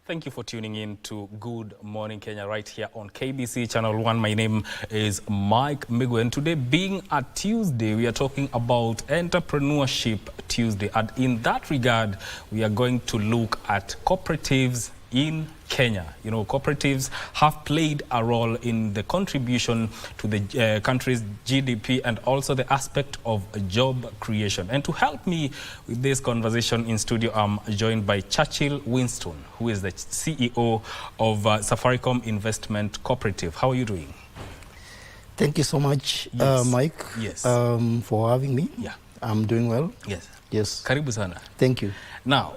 Thank you for tuning in to Good Morning Kenya right here on KBC Channel 1. My name is Mike Migu, and today being a Tuesday, we are talking about Entrepreneurship Tuesday. And in that regard, we are going to look at cooperatives in Kenya. You know, cooperatives have played a role in the contribution to the country's GDP and also the aspect of job creation. And to help me with this conversation in studio, I'm joined by Churchill Winston, who is the CEO of Safaricom Investment Cooperative. How are you doing? Thank you so much, Yes. Mike, Yes. for having me. Yeah. I'm doing well. Yes. Yes. Karibu sana. Thank you. Now,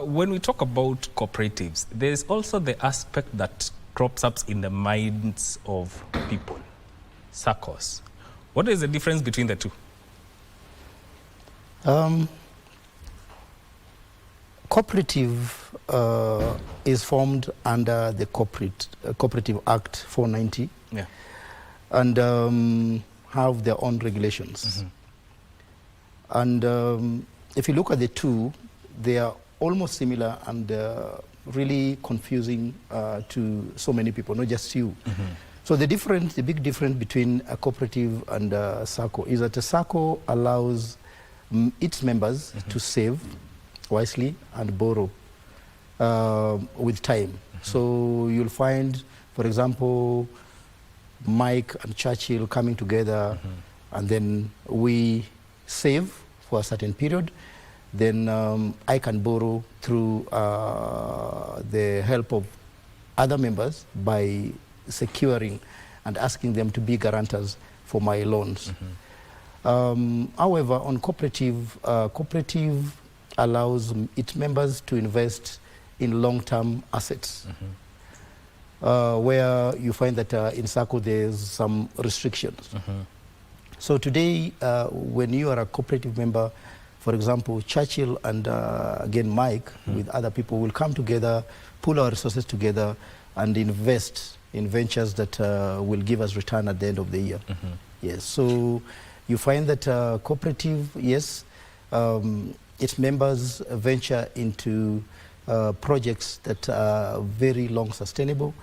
when we talk about cooperatives, there is also the aspect that crops up in the minds of people, SACCOs. What is the difference between the two? Cooperative is formed under the Cooperative Act 490, Yeah. and have their own regulations. And if you look at the two, they are almost similar and really confusing to so many people, not just you. So the big difference between a cooperative and a SACCO is that a SACCO allows its members to save wisely and borrow with time. So you'll find, for example, Mike and Churchill coming together, and then we save for a certain period. Then I can borrow through the help of other members by securing and asking them to be guarantors for my loans. However, on cooperative allows its members to invest in long-term assets, where you find that in SACCO there's some restrictions. So today, when you are a cooperative member, for example, Churchill and again Mike with other people will come together, pool our resources together, and invest in ventures that will give us return at the end of the year. Yes. So you find that cooperative, yes, its members venture into projects that are very long sustainable,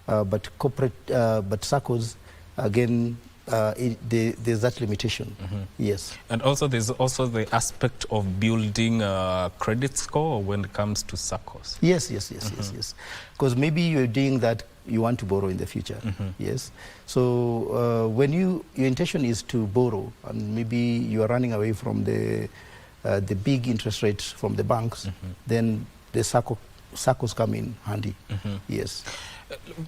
but SACCOs again. There's that limitation. Yes. And also there's also the aspect of building a credit score when it comes to SACCOs. Yes. Because maybe you're doing that, you want to borrow in the future. Yes. So when your intention is to borrow, and maybe you are running away from the big interest rates from the banks, then the SACCOs come in handy. Yes.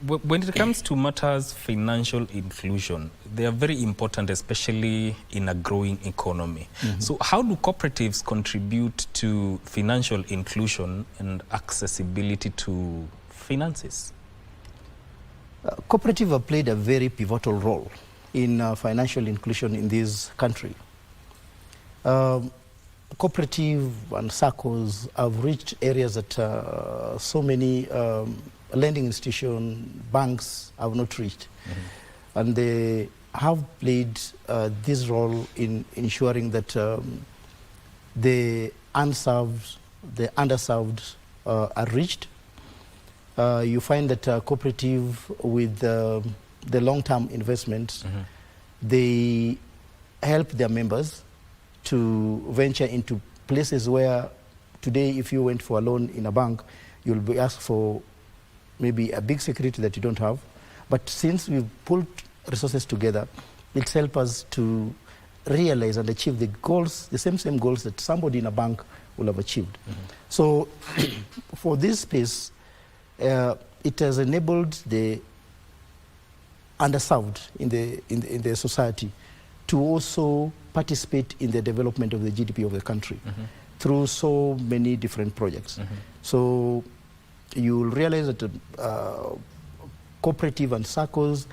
When it comes to matters financial inclusion, they are very important, especially in a growing economy. So how do cooperatives contribute to financial inclusion and accessibility to finances? Cooperatives have played a very pivotal role in financial inclusion in this country. Cooperative and SACCOs have reached areas that so many lending institutions, banks have not reached. And they have played this role in ensuring that the unserved, the underserved are reached. You find that cooperative with the long-term investments, they help their members to venture into places where today if you went for a loan in a bank, you'll be asked for maybe a big security that you don't have. But since we've pulled resources together, it's helped us to realize and achieve the goals, the same goals that somebody in a bank will have achieved. So for this space, it has enabled the underserved in the society to also participate in the development of the GDP of the country through so many different projects. So you'll realize that cooperative and SACCOs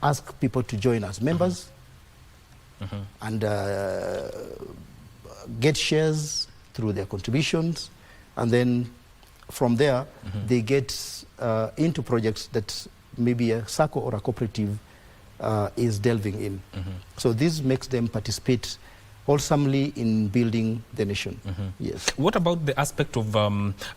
ask people to join as members and get shares through their contributions, and then from there they get into projects that maybe a SACCO or a cooperative is delving in. So this makes them participate wholesomely in building the nation. Yes. What about the aspect of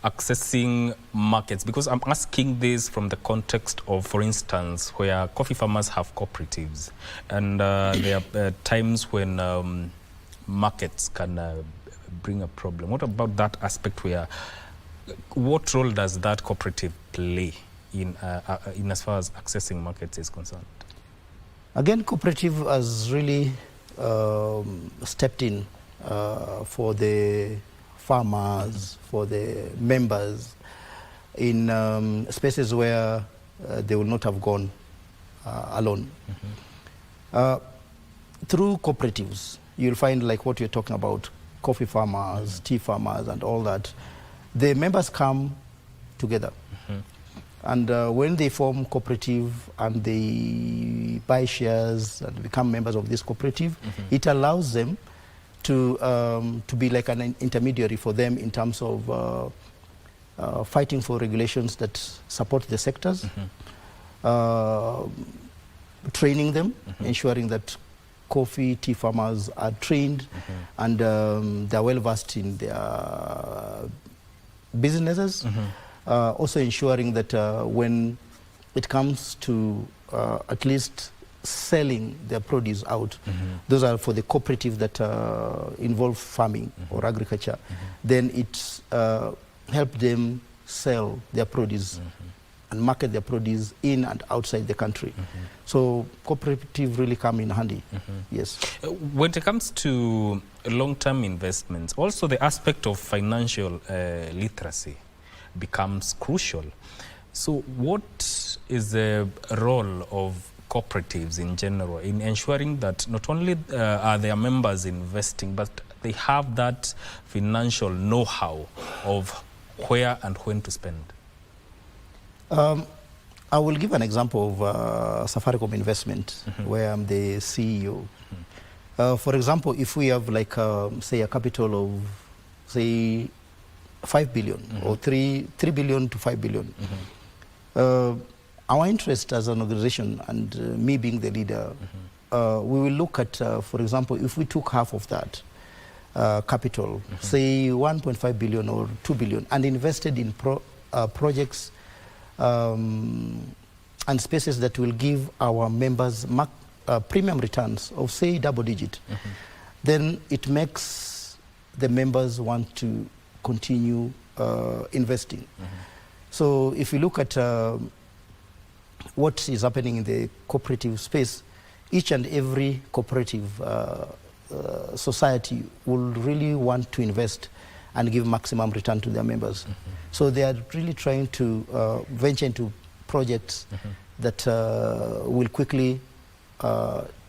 accessing markets? Because I'm asking this from the context of, for instance, where coffee farmers have cooperatives, and there are times when markets can bring a problem. What about that aspect where, what role does that cooperative play in as far as accessing markets is concerned? Again, cooperative has really stepped in for the farmers, for the members in spaces where they will not have gone alone. Through cooperatives, you'll find, like what you're talking about, coffee farmers, tea farmers, and all that. The members come together. And when they form cooperative and they buy shares and become members of this cooperative, it allows them to be like an intermediary for them in terms of fighting for regulations that support the sectors, training them, ensuring that coffee, tea farmers are trained and they're well versed in their businesses. Also ensuring that when it comes to at least selling their produce out, those are for the cooperative that involve farming or agriculture, then it helps them sell their produce and market their produce in and outside the country. So cooperative really come in handy. Yes. When it comes to long-term investments, also the aspect of financial literacy becomes crucial. So what is the role of cooperatives in general in ensuring that not only are their members investing, but they have that financial know-how of where and when to spend? I will give an example of Safaricom investment, where I'm the CEO. For example, if we have like, say, a capital of, say, 5 billion or 3 billion to 5 billion. Our interest as an organization, and me being the leader, we will look at, for example, if we took half of that capital, say 1.5 billion or 2 billion, and invested in projects and spaces that will give our members premium returns of, say, double digit, then it makes the members want to continue investing. So if you look at what is happening in the cooperative space, each and every cooperative society will really want to invest and give maximum return to their members. So they are really trying to venture into projects that will quickly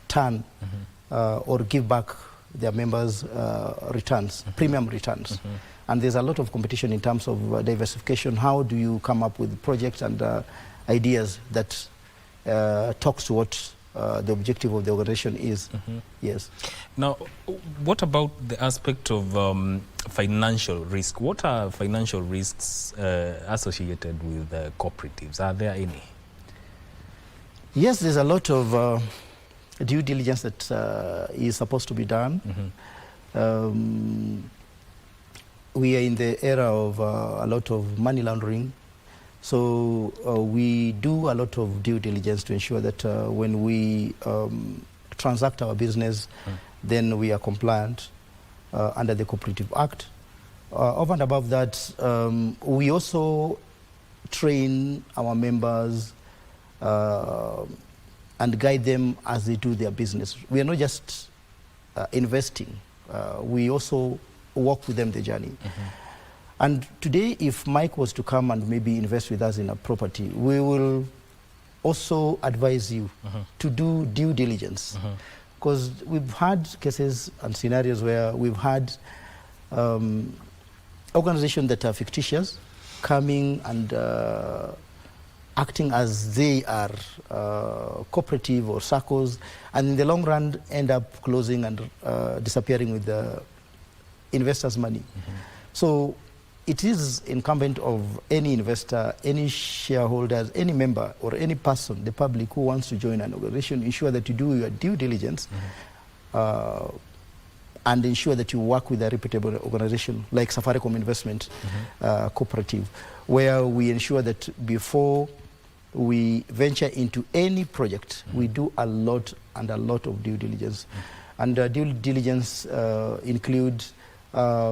turn or give back their members returns, premium returns. And there's a lot of competition in terms of diversification. How do you come up with projects and ideas that talks to what the objective of the organization is? Yes. Now, what about the aspect of financial risk? What are financial risks associated with cooperatives? Are there any? Yes, there's a lot of due diligence that is supposed to be done. We are in the era of a lot of money laundering. So we do a lot of due diligence to ensure that when we transact our business, then we are compliant under the Cooperative Act. Over and above that, we also train our members and guide them as they do their business. We are not just investing. We also walk with them the journey. And today, if Mike was to come and maybe invest with us in a property, we will also advise you to do due diligence. Because we've had cases and scenarios where we've had organizations that are fictitious coming and acting as they are cooperative or SACCOs, and in the long run end up closing and disappearing with the investors' money. So it is incumbent of any investor, any shareholders, any member or any person, the public who wants to join an organization, ensure that you do your due diligence and ensure that you work with a reputable organization like Safaricom Investment Cooperative, where we ensure that before we venture into any project, we do a lot of due diligence. And due diligence include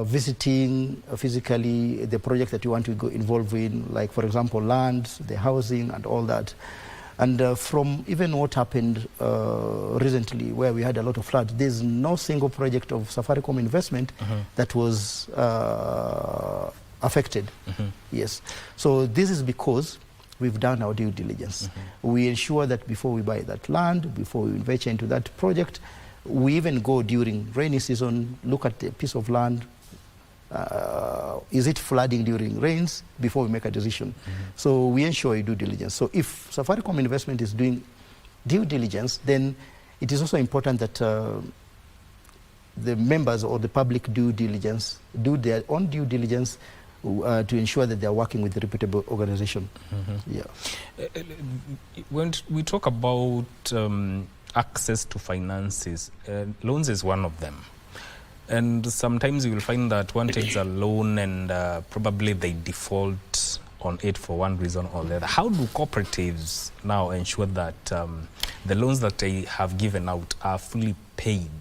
visiting physically the project that you want to go involved in, like for example land, the housing and all that. And from even what happened recently where we had a lot of flood, there's no single project of Safaricom Investment that was affected. Yes. So this is because we've done our due diligence. We ensure that before we buy that land, before we venture into that project, we even go during rainy season, look at the piece of land. Is it flooding during rains before we make a decision? So we ensure a due diligence. So if Safaricom Investment is doing due diligence, then it is also important that the members or the public do their own due diligence to ensure that they are working with a reputable organization. Yeah. When we talk about access to finances, loans is one of them. And sometimes you will find that one takes a loan and probably they default on it for one reason or the other. How do cooperatives now ensure that the loans that they have given out are fully paid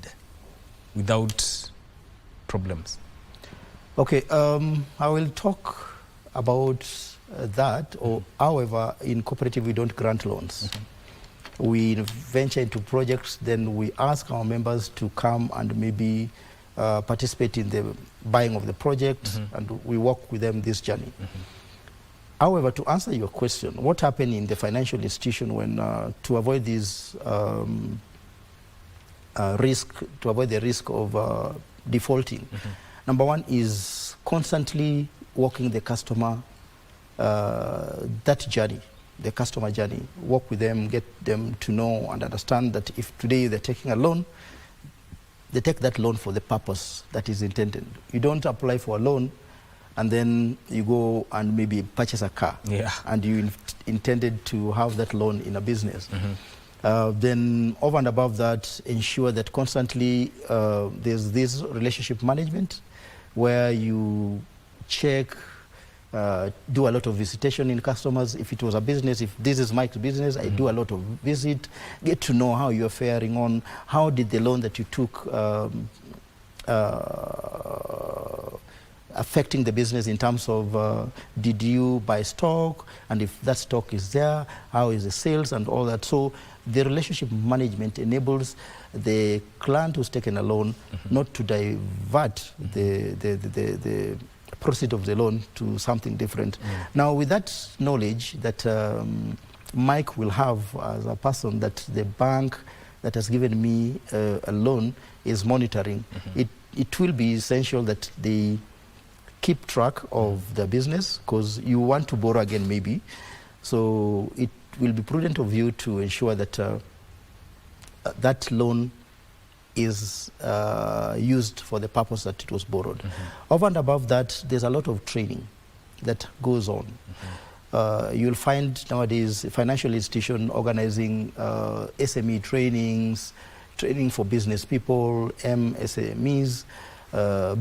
without problems? Okay, I will talk about that. Or, however, in cooperative we don't grant loans. We venture into projects, then we ask our members to come and maybe participate in the buying of the project, and we work with them this journey. However, to answer your question, what happened in the financial institution when to avoid this to avoid the risk of defaulting? Number one is constantly walking the customer that journey, the customer journey. Work with them, get them to know and understand that if today they're taking a loan, they take that loan for the purpose that is intended. You don't apply for a loan and then you go and maybe purchase a car, and you intended to have that loan in a business. Then over and above that, ensure that constantly there's this relationship management where you check, do a lot of visitation in customers. If it was a business, if this is Mike's business, I do a lot of visit, get to know how you're faring on, how did the loan that you took affecting the business in terms of did you buy stock, and if that stock is there, how is the sales and all that. So the relationship management enables the client who's taken a loan not to divert the proceed of the loan to something different. Now, with that knowledge that Mike will have as a person that the bank that has given me a loan is monitoring, it will be essential that they keep track of the business, because you want to borrow again maybe. So it will be prudent of you to ensure that that loan is used for the purpose that it was borrowed. Over and above that, there's a lot of training that goes on. You'll find nowadays financial institution organizing SME trainings, training for business people, MSMEs,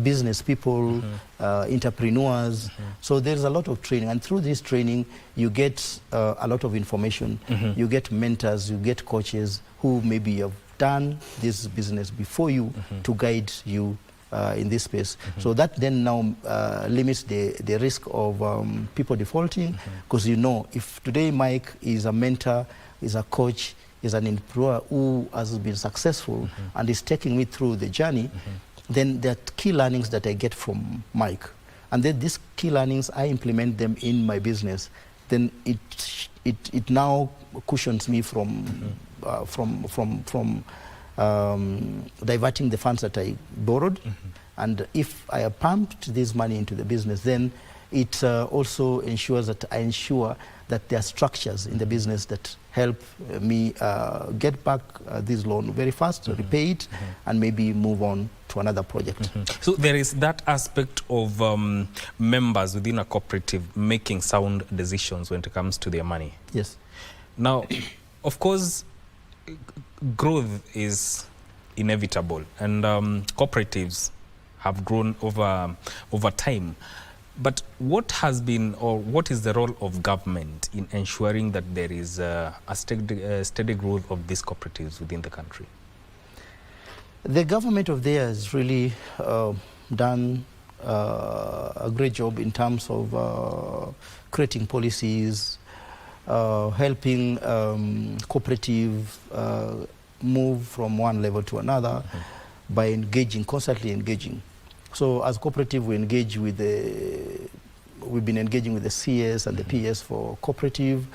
business people, entrepreneurs. So there's a lot of training, and through this training you get a lot of information. You get mentors, you get coaches who maybe have done this business before you to guide you in this space. So that then now limits the risk of people defaulting, because you know, if today Mike is a mentor, is a coach, is an employer who has been successful and is taking me through the journey, then there are key learnings that I get from Mike. And then these key learnings, I implement them in my business. Then it now cushions me from diverting the funds that I borrowed. And if I have pumped this money into the business, then it also ensures that I ensure that there are structures in the business that help me get back this loan very fast, repay it, and maybe move on to another project. So there is that aspect of members within a cooperative making sound decisions when it comes to their money. Yes. Now, of course, growth is inevitable, and cooperatives have grown over time. But what has been, or what is the role of government in ensuring that there is a steady growth of these cooperatives within the country? The government of there has really done a great job in terms of creating policies, helping cooperative move from one level to another by constantly engaging. So as cooperative, we've been engaging with the CS and the PS for cooperative,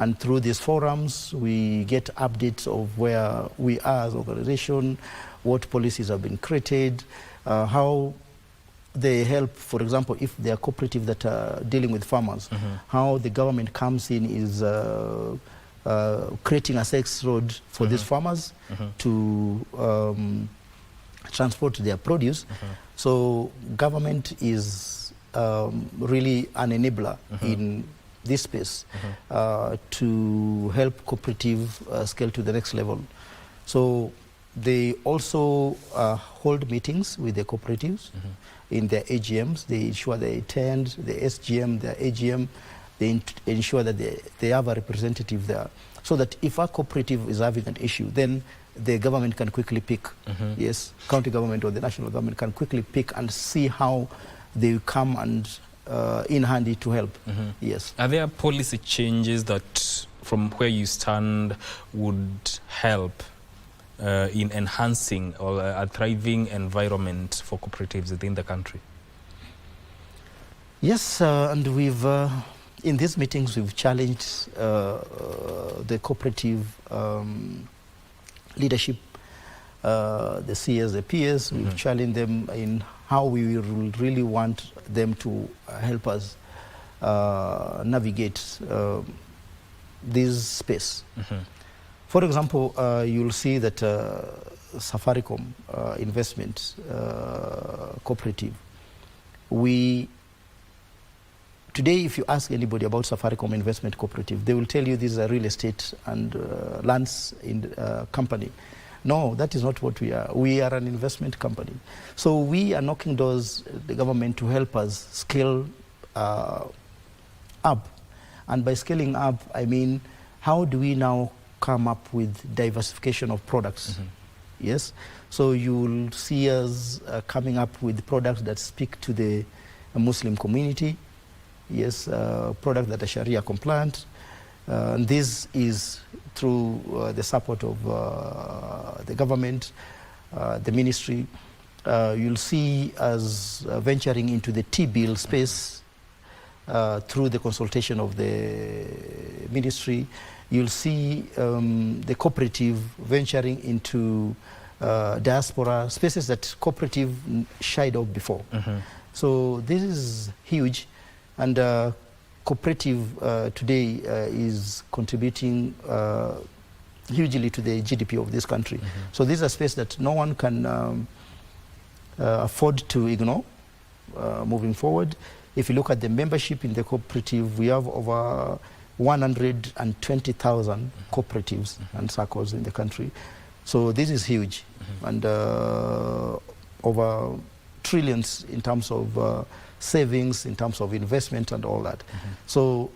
and through these forums, we get updates of where we are as organization, what policies have been created, how they help, for example, if there are cooperatives that are dealing with farmers, how the government comes in is creating a access road for these farmers to transport their produce. So government is really an enabler in this space to help cooperative scale to the next level. So they also hold meetings with the cooperatives in their AGMs. They ensure they attend the SGM, the AGM. They ensure that they have a representative there, so that if a cooperative is having an issue, then the government can quickly pick, yes, county government or the national government can quickly pick and see how they come and in handy to help. Yes. Are there policy changes that, from where you stand, would help in enhancing or a thriving environment for cooperatives within the country? Yes, and we've in these meetings we've challenged the cooperative leadership, the CS, the PS. We've challenged them in how we really want them to help us navigate this space. For example, you'll see that Safaricom investment cooperative, today if you ask anybody about Safaricom investment cooperative, they will tell you this is a real estate and lands in company. No, that is not what we are. We are an investment company. So we are knocking doors, the government, to help us scale up. And by scaling up, I mean, how do we now come up with diversification of products? Yes. So you'll see us coming up with products that speak to the Muslim community. Yes, products that are Sharia compliant. And this is through the support of the government, the ministry. You'll see us venturing into the T-bill space through the consultation of the ministry. You'll see the cooperative venturing into diaspora spaces that cooperative shied off before. So this is huge, and cooperative today is contributing hugely to the GDP of this country. So this is a space that no one can afford to ignore moving forward. If you look at the membership in the cooperative, we have over 120,000 cooperatives and circles in the country. So this is huge, and over trillions in terms of savings, in terms of investment and all that. So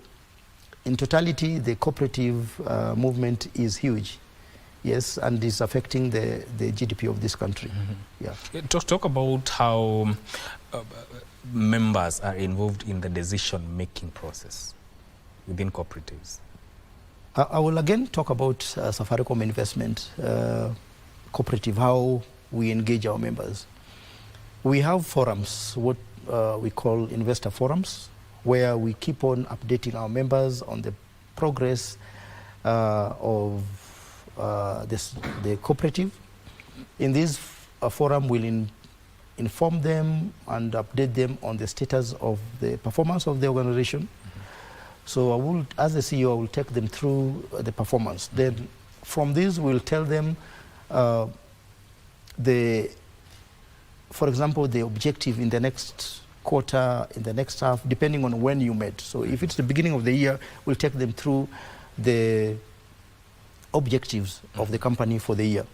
in totality, the cooperative movement is huge, yes, and is affecting the GDP of this country. Yeah. Talk about how members are involved in the decision-making process within cooperatives. I will again talk about Safaricom Investment Cooperative, how we engage our members. We have forums, what we call investor forums, where we keep on updating our members on the progress of the cooperative. In this forum, we'll inform them and update them on the status of the performance of the organization. So I will, as the CEO, I will take them through the performance. Then from this, we'll tell them for example, the objective in the next quarter, in the next half, depending on when you met. So if it's the beginning of the year, we'll take them through the objectives of the company for the year.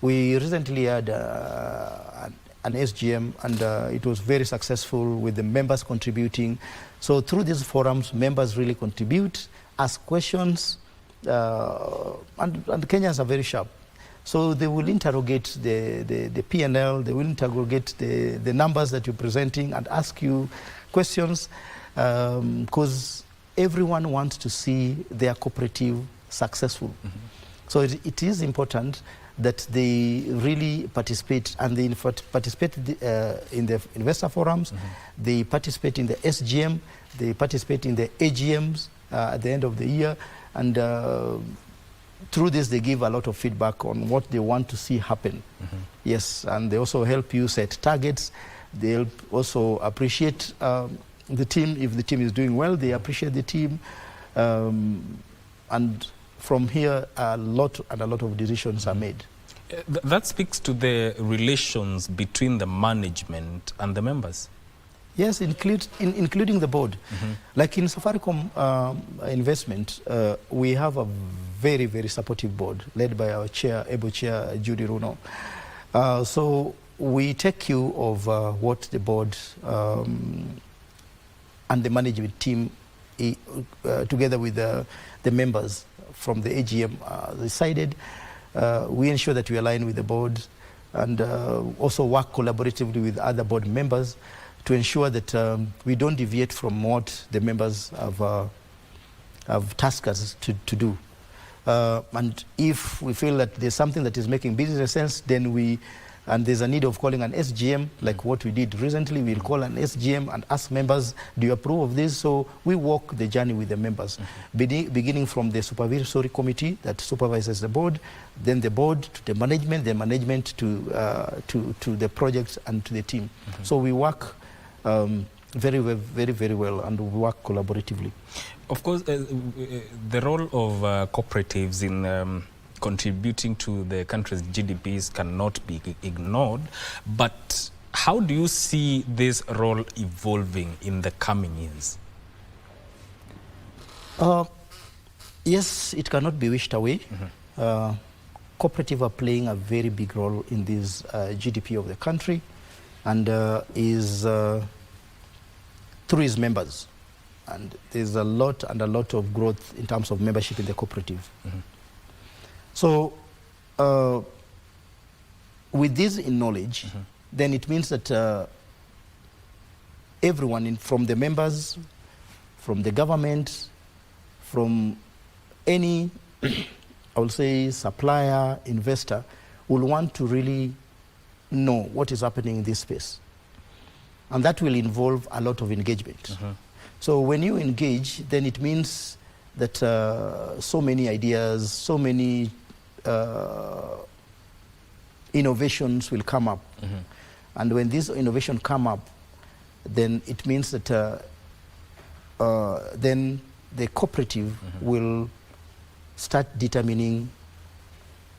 We recently had an SGM, and it was very successful with the members contributing. So through these forums, members really contribute, ask questions, and Kenyans are very sharp. So they will interrogate the P&L, they will interrogate the numbers that you're presenting and ask you questions, because everyone wants to see their cooperative successful. Mm-hmm. So it is important that they really participate, and they participate in the investor forums, mm-hmm. they participate in the SGM, they participate in the AGMs at the end of the year, and through this they give a lot of feedback on what they want to see happen. Mm-hmm. Yes, and they also help you set targets. They help also appreciate the team. If the team is doing well, they appreciate the team, and from here, a lot of decisions are made. That speaks to the relations between the management and the members. Yes, including the board. Mm-hmm. Like in Safaricom Investment, we have a very, very supportive board led by our chair, able chair, Judy Runo. So we take cue of what the board and the management team, together with the members from the AGM, decided. We ensure that we align with the board, and also work collaboratively with other board members to ensure that we don't deviate from what the members have tasked us to do. And if we feel that there's something that is making business sense, then and there's a need of calling an SGM, like what we did recently. We'll call an SGM and ask members, do you approve of this? So we walk the journey with the members, beginning from the supervisory committee that supervises the board, then the board to the management to the projects and to the team. Mm-hmm. So we work very well, and we work collaboratively. Of course, the role of cooperatives in contributing to the country's GDPs cannot be ignored, but how do you see this role evolving in the coming years? Yes, it cannot be wished away. Mm-hmm. Cooperatives are playing a very big role in this GDP of the country, and is through its members. And there's a lot of growth in terms of membership in the cooperative. Mm-hmm. So, with this in knowledge, mm-hmm. then it means that everyone, from the members, from the government, from any, I will say, supplier, investor, will want to really know what is happening in this space. And that will involve a lot of engagement. Mm-hmm. So when you engage, then it means that so many ideas, so many innovations will come up. Mm-hmm. And when these innovations come up, then it means that then the cooperative mm-hmm. will start determining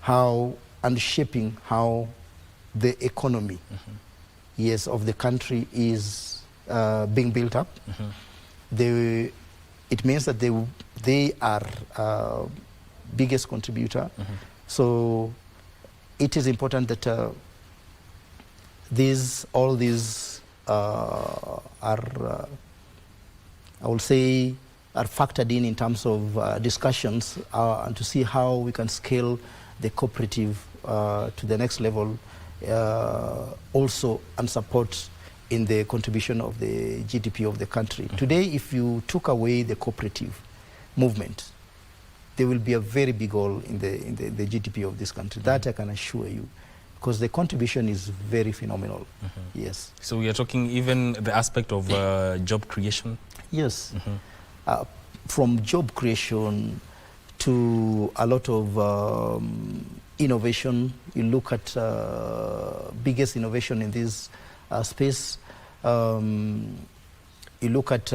how and shaping how the economy mm-hmm. yes, of the country is being built up. Mm-hmm. It means that they are biggest contributor. Mm-hmm. So it is important that all these are, I will say, are factored in terms of discussions and to see how we can scale the cooperative to the next level, also and support in the contribution of the GDP of the country. Mm-hmm. Today, if you took away the cooperative movement, there will be a very big hole in the GDP of this country. Mm-hmm. That I can assure you, because the contribution is very phenomenal. Mm-hmm. Yes. So we are talking even the aspect of job creation? Yes. Mm-hmm. From job creation to a lot of innovation. You look at biggest innovation in this space. You look at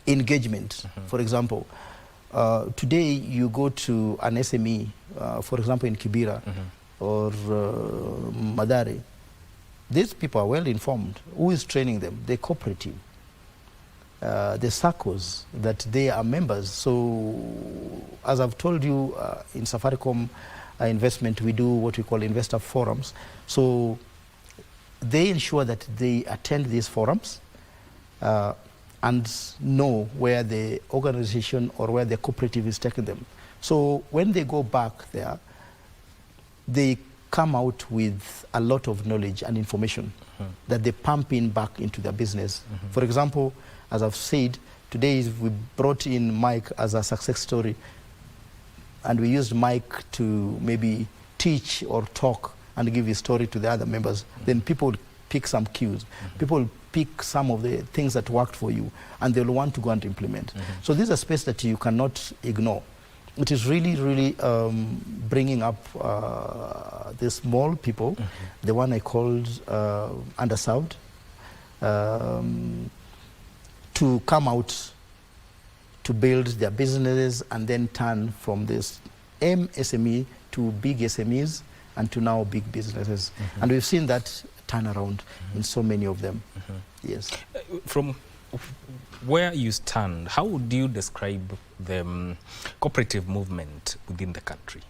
engagement. Mm-hmm. For example, today you go to an SME, for example in Kibera mm-hmm. or Madare. These people are well informed. Who is training them? The cooperative. The circles that they are members. So, as I've told you, in Safaricom, investment, we do what we call investor forums. So they ensure that they attend these forums and know where the organization or where the cooperative is taking them. So when they go back there, they come out with a lot of knowledge and information that they pump in back into their business. For example, as I've said, today we brought in Mike as a success story, and we used Mike to maybe teach or talk and give his story to the other members. Then people pick some cues. People pick some of the things that worked for you, and they'll want to go and implement. So this is a space that you cannot ignore. It is really, really bringing up the small people, the one I called underserved, to come out to build their businesses and then turn from this MSME to big SMEs and to now big businesses. And we've seen that turnaround in so many of them. Yes. From where you stand, how would you describe the cooperative movement within the country?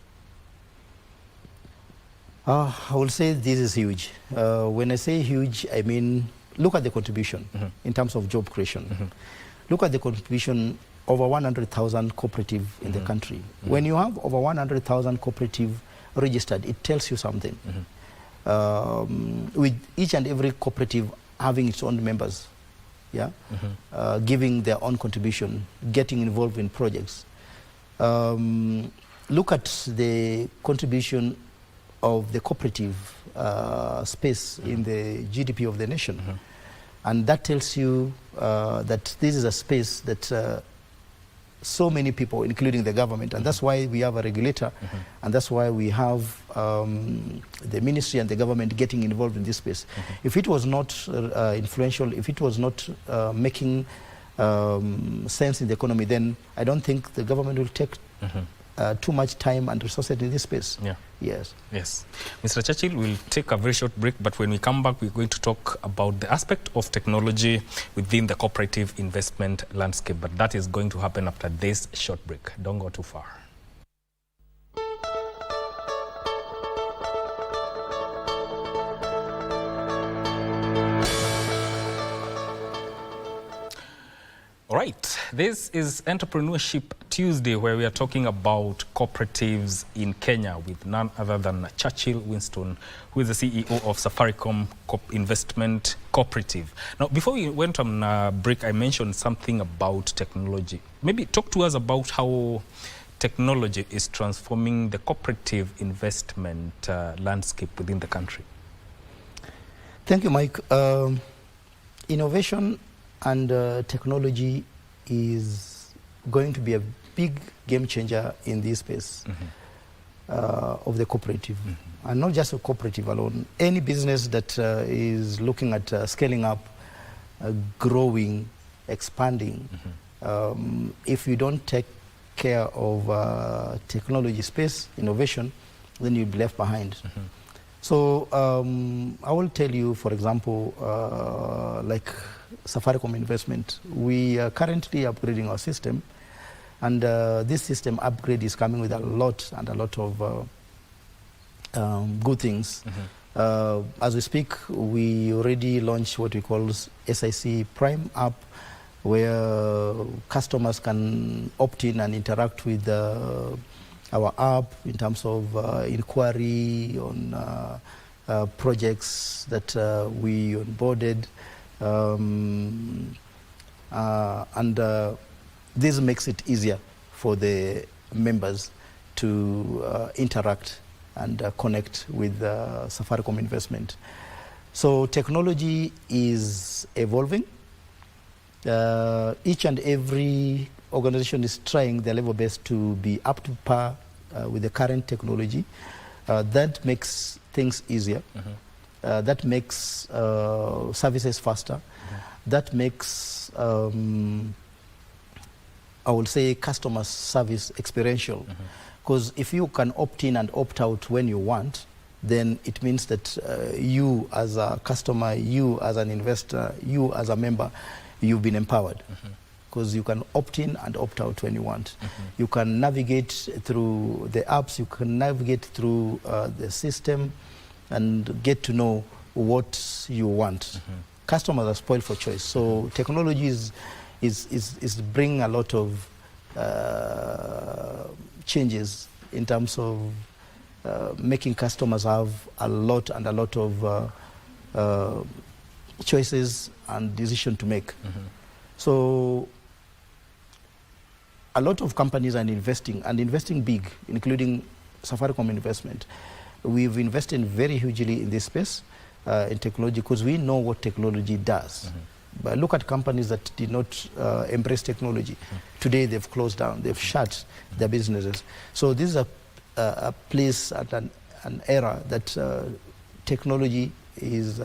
I will say this is huge. When I say huge, I mean, look at the contribution in terms of job creation. Look at the contribution, over 100,000 cooperative in the country. When you have over 100,000 cooperative registered, it tells you something. With each and every cooperative having its own members, giving their own contribution, getting involved in projects. Look at the contribution of the cooperative space in the GDP of the nation. And that tells you that this is a space that so many people, including the government, and that's why we have a regulator, and that's why we have the ministry and the government getting involved in this space. If it was not influential, if it was not making sense in the economy, then I don't think the government will take too much time and resources in this space. Yes. Mr. Churchill, we'll take a very short break, but when we come back, we're going to talk about the aspect of technology within the cooperative investment landscape, but that is going to happen after this short break. Don't go too far. All right, this is Entrepreneurship Tuesday, where we are talking about cooperatives in Kenya with none other than Churchill Winston, who is the CEO of Safaricom Investment Cooperative. Now, before we went on break, I mentioned something about technology. Maybe talk to us about how technology is transforming the cooperative investment landscape within the country. Thank you, Mike. Innovation and technology is going to be a big game changer in this space of the cooperative. And not just a cooperative alone. Any business that is looking at scaling up, growing, expanding, if you don't take care of technology space, innovation, then you'll be left behind. So I will tell you, for example, like Safaricom Investment, we are currently upgrading our system, and this system upgrade is coming with a lot of good things. As we speak, we already launched what we call SIC Prime app, where customers can opt in and interact with our app in terms of inquiry on projects that we onboarded. This makes it easier for the members to interact and connect with Safaricom Investment. So technology is evolving. Each and every organization is trying their level best to be up to par with the current technology. That makes things easier. That makes services faster. That makes, I will say, customer service experiential. Because if you can opt in and opt out when you want, then it means that you as a customer, you as an investor, you as a member, you've been empowered. because you can opt in and opt out when you want. You can navigate through the apps, you can navigate through the system and get to know what you want. Customers are spoiled for choice. So technology is bringing a lot of changes in terms of making customers have a lot of choices and decision to make. So a lot of companies are investing big, including Safaricom investment. We've invested very hugely in this space, in technology, because we know what technology does. But look at companies that did not embrace technology. Today they've closed down, they've shut their businesses. So this is a place at an era that technology is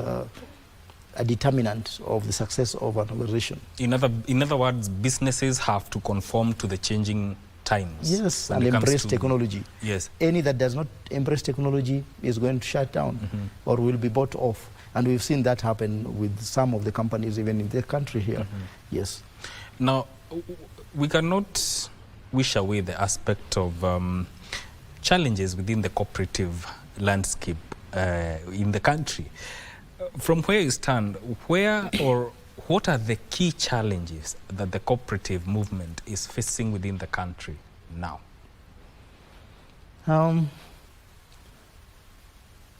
a determinant of the success of an organization. In other words, businesses have to conform to the changing times. Yes, and embrace technology. Yes. Any that does not embrace technology is going to shut down or will be bought off. And we've seen that happen with some of the companies even in the country here. Yes. Now, we cannot wish away the aspect of challenges within the cooperative landscape in the country. From where you stand, what are the key challenges that the cooperative movement is facing within the country now?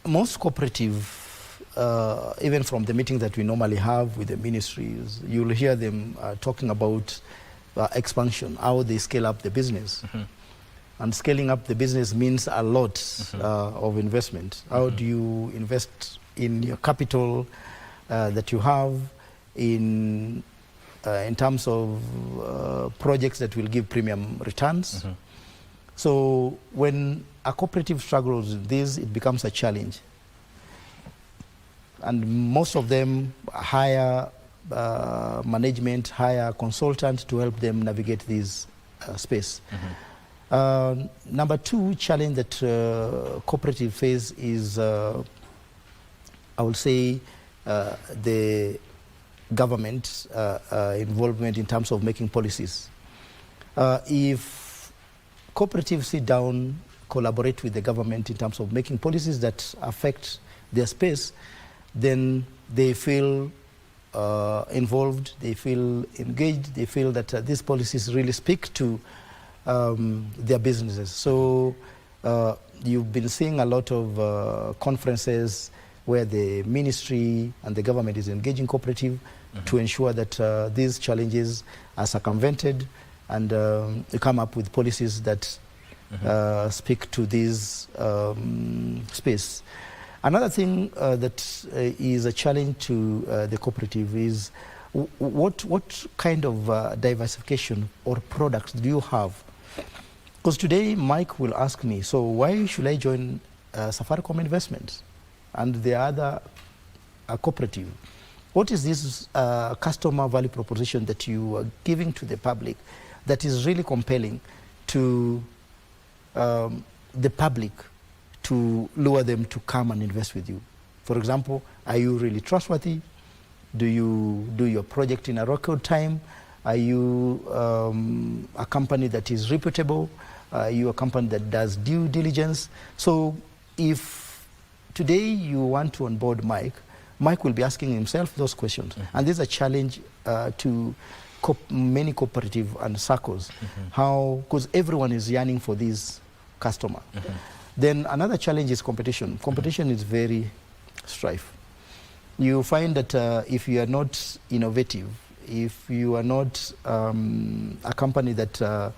Most cooperative, even from the meetings that we normally have with the ministries, you'll hear them talking about expansion, how they scale up the business. And scaling up the business means a lot of investment. How do you invest in your capital that you have, in terms of projects that will give premium returns? So when a cooperative struggles with this, it becomes a challenge. And most of them hire management, hire consultants to help them navigate this space. Number two challenge that cooperative face is, I would say, the government involvement in terms of making policies. If cooperatives sit down, collaborate with the government in terms of making policies that affect their space, then they feel involved, they feel engaged, they feel that these policies really speak to their businesses. So you've been seeing a lot of conferences where the ministry and the government is engaging cooperative to ensure that these challenges are circumvented and come up with policies that speak to this space. Another thing that is a challenge to the cooperative is what kind of diversification or products do you have? Because today Mike will ask me, so why should I join Safaricom Investments and the other cooperative? What is this customer value proposition that you are giving to the public that is really compelling to the public to lure them to come and invest with you? For example, are you really trustworthy? Do you do your project in a record time? Are you a company that is reputable? Are you a company that does due diligence? So if today you want to onboard Mike will be asking himself those questions. And this is a challenge to many cooperative and circles. How, because everyone is yearning for this customer. Then another challenge is competition. Competition is very strife. You find that if you are not innovative, if you are not a company that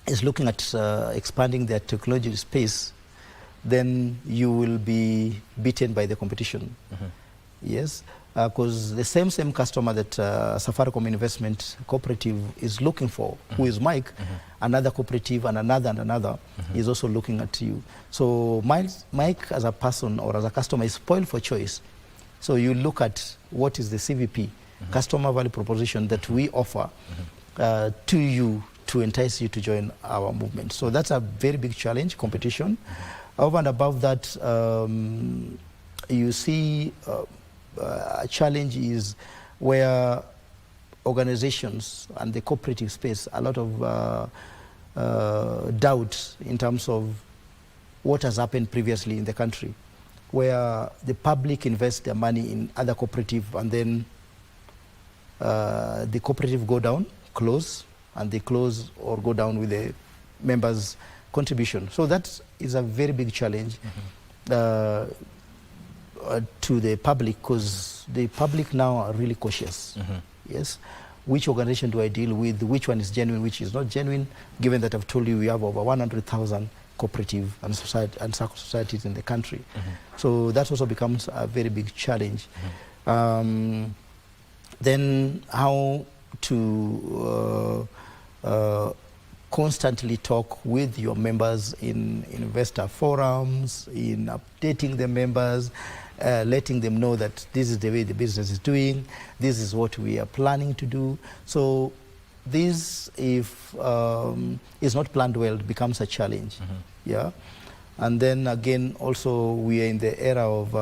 is looking at expanding their technology space, then you will be beaten by the competition. Yes, because the same customer that Safaricom Investment Cooperative is looking for, who is Mike, another cooperative and another is also looking at you. So Mike as a person or as a customer is spoiled for choice. So you look at what is the CVP, customer value proposition that we offer to you to entice you to join our movement. So that's a very big challenge, competition. Over and above that, you see a challenge is where organizations and the cooperative space a lot of doubt in terms of what has happened previously in the country, where the public invest their money in other cooperative, and then the cooperative go down, close, and they close or go down with the members' contribution. So that is a very big challenge to the public, because the public now are really cautious. Yes, which organization do I deal with? Which one is genuine? Which is not genuine? Given that I've told you we have over 100,000 cooperative and societies in the country, so that also becomes a very big challenge. Then how to constantly talk with your members in investor forums, in updating the members, letting them know that this is the way the business is doing, this is what we are planning to do. So this, if is not planned well, it becomes a challenge. Yeah, and then again, also we are in the era of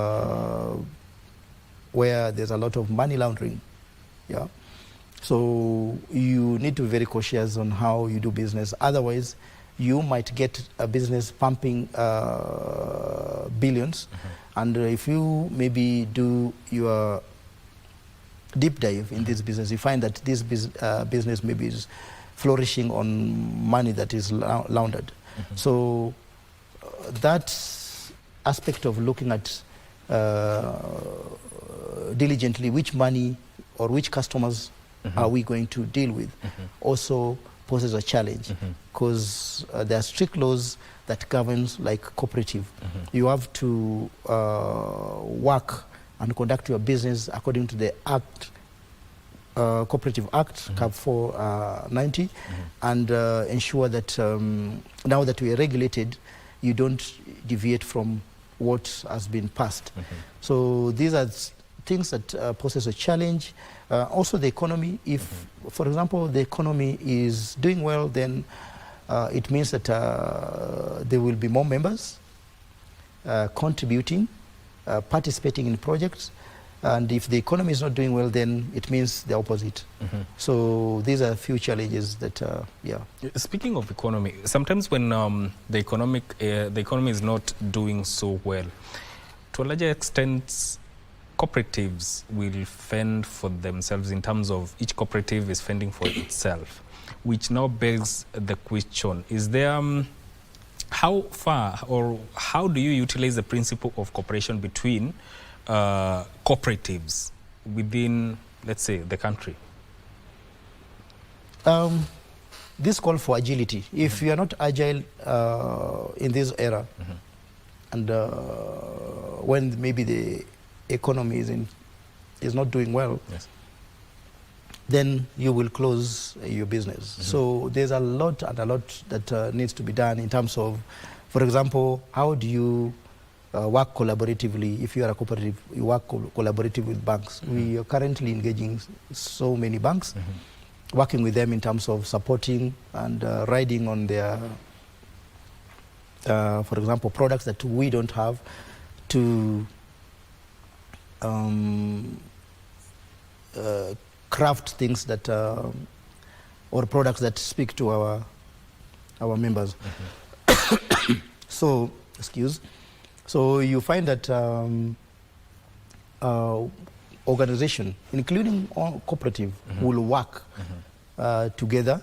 where there's a lot of money laundering. Yeah, so you need to be very cautious on how you do business. Otherwise, you might get a business pumping billions, and if you maybe do your deep dive in this business, you find that this business maybe is flourishing on money that is laundered. So that aspect of looking at diligently which money or which customers are we going to deal with also poses a challenge, because there are strict laws that governs like cooperative. You have to work and conduct your business according to the Act, Cooperative Act, CAP 490, and ensure that now that we are regulated, you don't deviate from what has been passed. So these are things that poses a challenge. Also the economy, if, for example, the economy is doing well, then it means that there will be more members contributing, participating in projects. And if the economy is not doing well, then it means the opposite. So these are a few challenges that, yeah. Speaking of economy, sometimes when the economy is not doing so well, to a larger extent, cooperatives will fend for themselves in terms of each cooperative is fending for itself, which now begs the question, is there, how far or how do you utilize the principle of cooperation between cooperatives within, let's say, the country? This call for agility. If you are not agile in this era, and when maybe the economy is not doing well, then you will close your business. So there's a lot that needs to be done in terms of, for example, how do you work collaboratively? If you are a cooperative, you work collaboratively with banks. We are currently engaging so many banks, working with them in terms of supporting and riding on their, for example, products that we don't have, to craft things that or products that speak to our members. So, so you find that organization, including cooperative, will work together,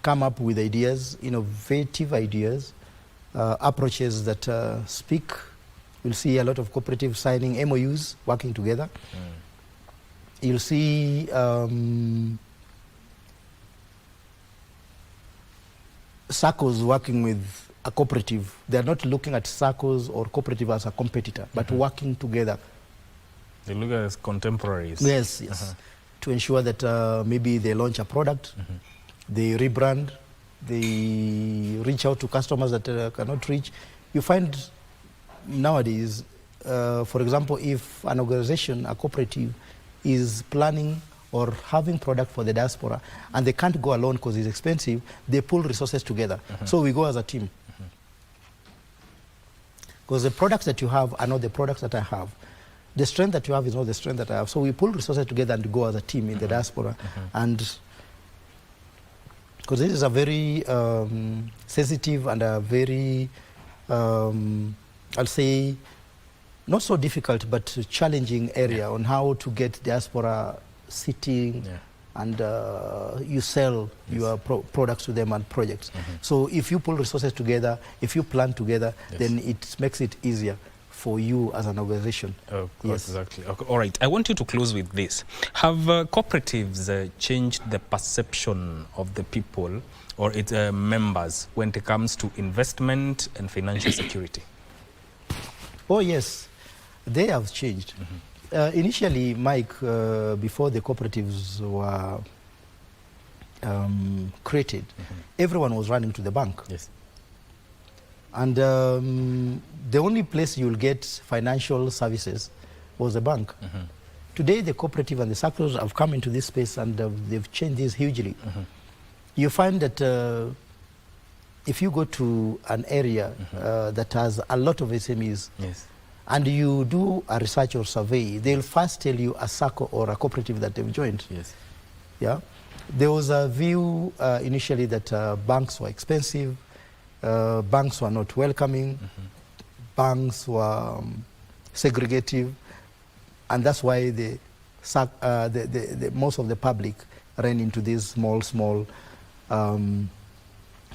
come up with ideas, innovative ideas, approaches that speak. You'll see a lot of cooperatives signing MOUs, working together. You'll see SACCOs working with a cooperative. They're not looking at SACCOs or cooperative as a competitor, but working together. They look at it as contemporaries. Yes, yes. To ensure that maybe they launch a product, they rebrand, they reach out to customers that cannot reach. You find nowadays, for example, if an organization, a cooperative, is planning or having product for the diaspora and they can't go alone because it's expensive, they pull resources together. So we go as a team. Because the products that you have are not the products that I have. the strength that you have is not the strength that I have. So we pull resources together and go as a team in the diaspora. And because this is a very sensitive and a very, I'll say, not so difficult, but challenging area on how to get diaspora sitting and you sell your products to them and projects. So if you pull resources together, if you plan together, then it makes it easier for you as an organization. Oh, exactly. Okay. All right. I want you to close with this. Have cooperatives changed the perception of the people or its members when it comes to investment and financial security? Oh, yes. They have changed. Initially, Mike, before the cooperatives were created, everyone was running to the bank. Yes. And the only place you'll get financial services was the bank. Today, the cooperative and the circles have come into this space and they've changed this hugely. You find that if you go to an area that has a lot of SMEs, and you do a research or survey, they'll first tell you a circle or a cooperative that they've joined. Yeah. There was a view initially that banks were expensive, banks were not welcoming, banks were segregative, and that's why most of the public ran into these small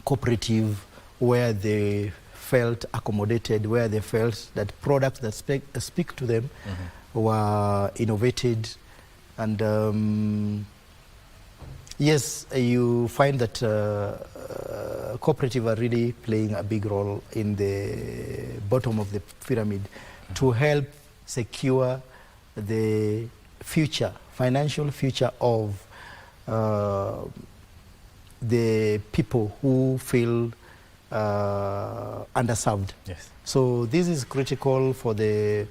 cooperative where they felt accommodated, where they felt that products that speak to them were innovated. And yes, you find that cooperative are really playing a big role in the bottom of the pyramid to help secure the future, financial future of the people who feel underserved. So this is critical for the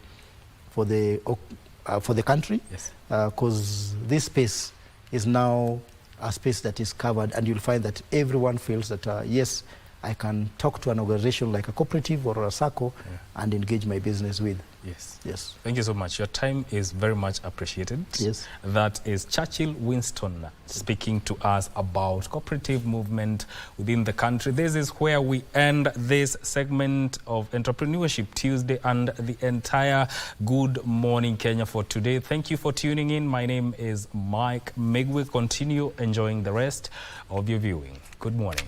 country, because this space is now a space that is covered, and you'll find that everyone feels that yes, I can talk to an organization like a cooperative or a SACCO and engage my business with. Yes. Thank you so much. Your time is very much appreciated. That is Churchill Winston speaking to us about cooperative movement within the country. This is where we end this segment of Entrepreneurship Tuesday and the entire Good Morning Kenya for today. Thank you for tuning in. My name is Mike Migwe. Continue enjoying the rest of your viewing. Good morning.